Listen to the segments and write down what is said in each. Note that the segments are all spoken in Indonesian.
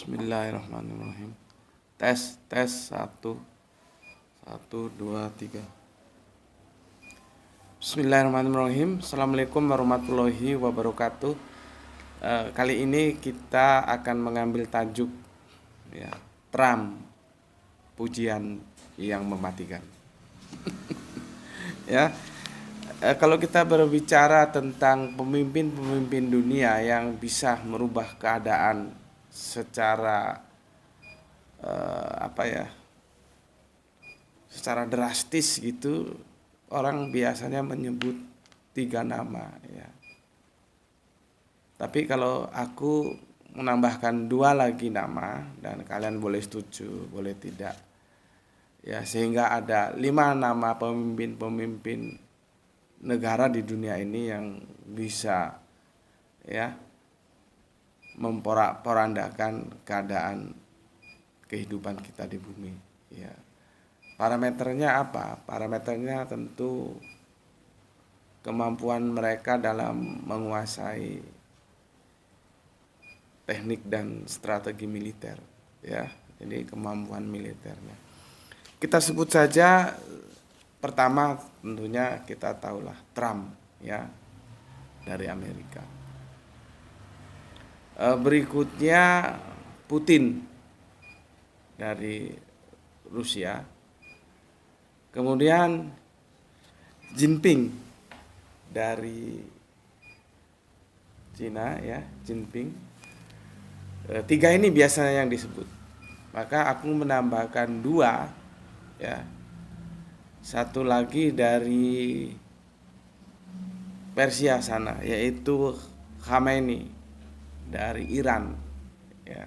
Bismillahirrahmanirrahim. Tes, tes, satu, satu, dua, tiga. Bismillahirrahmanirrahim. Assalamualaikum warahmatullahi wabarakatuh. Kali ini kita akan mengambil tajuk, ya, Trump, pujian yang mematikan. Ya, kalau kita berbicara tentang pemimpin-pemimpin dunia yang bisa merubah keadaan secara secara drastis gitu, orang biasanya menyebut 3 nama, ya. Tapi kalau aku menambahkan 2 lagi nama, dan kalian boleh setuju, boleh tidak, ya, sehingga ada 5 nama pemimpin-pemimpin negara di dunia ini yang bisa, ya, memporak-porandakan keadaan kehidupan kita di bumi, ya. Parameternya apa? Parameternya tentu kemampuan mereka dalam menguasai teknik dan strategi militer, ya. Jadi kemampuan militernya. Kita sebut saja pertama, tentunya kita tahulah Trump, ya, dari Amerika. Berikutnya Putin dari Rusia. Kemudian Jinping dari Cina, ya, Jinping. 3 ini biasanya yang disebut. Maka aku menambahkan 2, ya. Satu lagi dari Persia sana, yaitu Khamenei dari Iran, ya.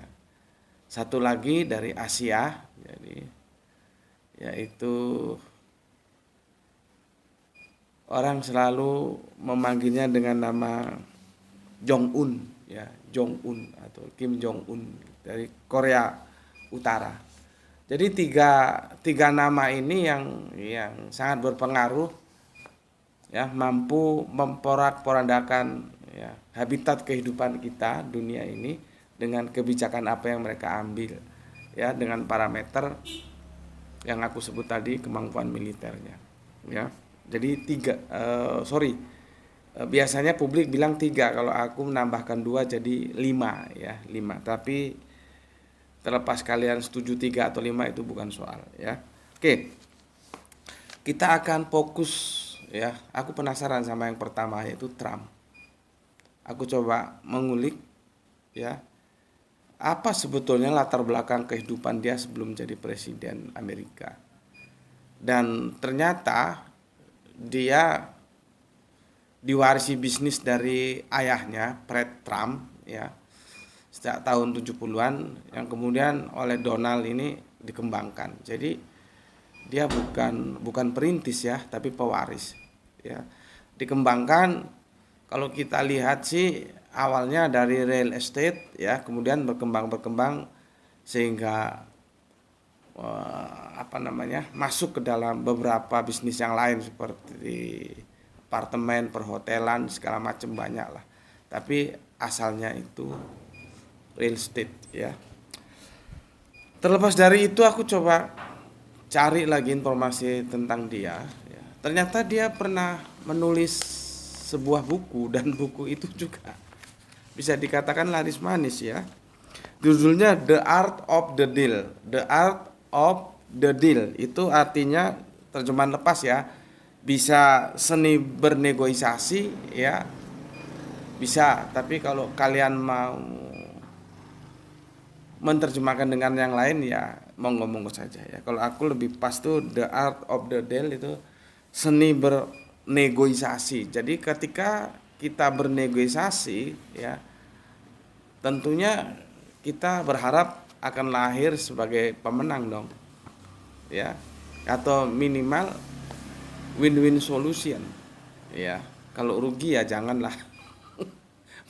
Satu lagi dari Asia, jadi yaitu orang selalu memanggilnya dengan nama Jong Un, ya, Jong Un atau Kim Jong Un dari Korea Utara. Jadi tiga nama ini yang sangat berpengaruh, ya, mampu memporak-porandakan, ya, habitat kehidupan kita dunia ini dengan kebijakan apa yang mereka ambil, ya, dengan parameter yang aku sebut tadi, kemampuan militernya, ya. Jadi biasanya publik bilang 3, kalau aku menambahkan 2 jadi 5, ya, 5. Tapi terlepas kalian setuju 3 atau 5 itu bukan soal, ya. Oke, kita akan fokus, ya. Aku penasaran sama yang pertama, yaitu Trump. Aku coba mengulik, ya, apa sebetulnya latar belakang kehidupan dia sebelum jadi presiden Amerika. Dan ternyata dia diwarisi bisnis dari ayahnya, Fred Trump, ya, sejak tahun 70-an, yang kemudian oleh Donald ini dikembangkan. Jadi dia bukan perintis, ya, tapi pewaris, ya. Dikembangkan, kalau kita lihat sih awalnya dari real estate, ya, kemudian berkembang sehingga masuk ke dalam beberapa bisnis yang lain seperti apartemen, perhotelan, segala macam, banyak lah. Tapi asalnya itu real estate, ya. Terlepas dari itu, aku coba cari lagi informasi tentang dia, ya. Ternyata dia pernah menulis sebuah buku, dan buku itu juga bisa dikatakan laris manis, ya. Judulnya The Art of the Deal. The Art of the Deal itu artinya, terjemahan lepas, ya, bisa seni bernegosiasi, ya, bisa. Tapi kalau kalian mau menerjemahkan dengan yang lain, ya, monggo saja, ya. Kalau aku lebih pas tuh The Art of the Deal itu seni bernegosiasi. Jadi ketika kita bernegosiasi, ya, tentunya kita berharap akan lahir sebagai pemenang dong, ya, atau minimal win-win solution, ya. Kalau rugi, ya janganlah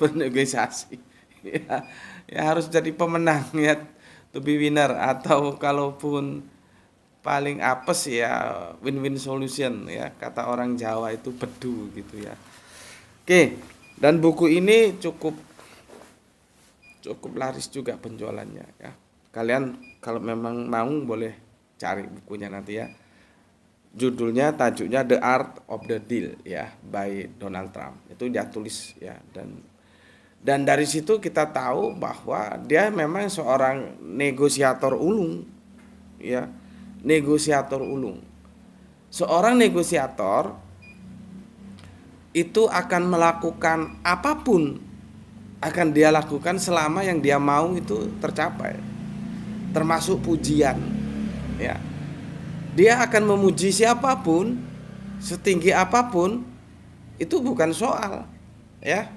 bernegosiasi, ya. Ya harus jadi pemenang, ya, to be winner, atau kalaupun paling apes, ya, win-win solution, ya, kata orang Jawa itu bedu gitu, ya. Oke, dan buku ini cukup cukup laris juga penjualannya ya. Kalian kalau memang mau boleh cari bukunya nanti ya. Judulnya, tajuknya The Art of the Deal ya, by Donald Trump. Itu dia tulis ya, dan dari situ kita tahu bahwa dia memang seorang negosiator ulung ya, negosiator ulung. Seorang negosiator itu akan melakukan apapun, akan dia lakukan selama yang dia mau itu tercapai, termasuk pujian ya. Dia akan memuji siapapun, setinggi apapun, itu bukan soal ya.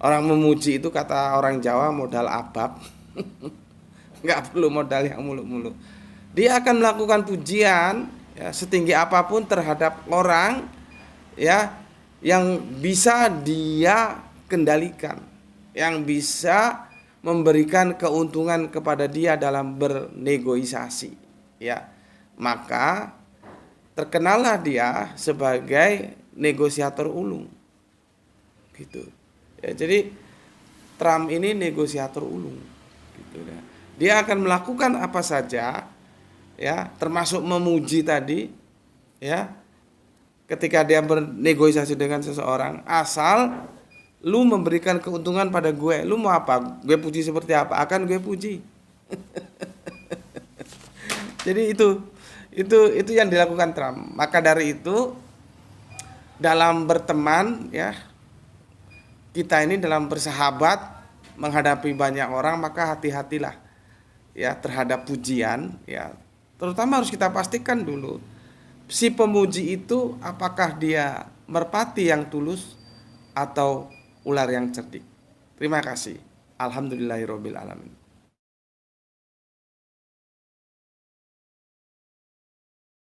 Orang memuji itu kata orang Jawa modal abab. Nggak perlu modal yang mulu-mulu. Dia akan melakukan pujian ya, setinggi apapun terhadap orang ya, yang bisa dia kendalikan, yang bisa memberikan keuntungan kepada dia dalam bernegosiasi ya. Maka terkenallah dia sebagai negosiator ulung gitu ya. Jadi Trump ini negosiator ulung gitu ya. Dia akan melakukan apa saja ya, termasuk memuji tadi ya. Ketika dia bernegosiasi dengan seseorang, asal lu memberikan keuntungan pada gue, lu mau apa? Gue puji seperti apa? Akan gue puji. Jadi itu yang dilakukan Trump. Maka dari itu dalam berteman ya, kita ini dalam bersahabat menghadapi banyak orang, maka hati-hatilah ya terhadap pujian ya. Terutama harus kita pastikan dulu si pemuji itu apakah dia merpati yang tulus atau ular yang cerdik. Terima kasih. Alhamdulillahirabbil alamin.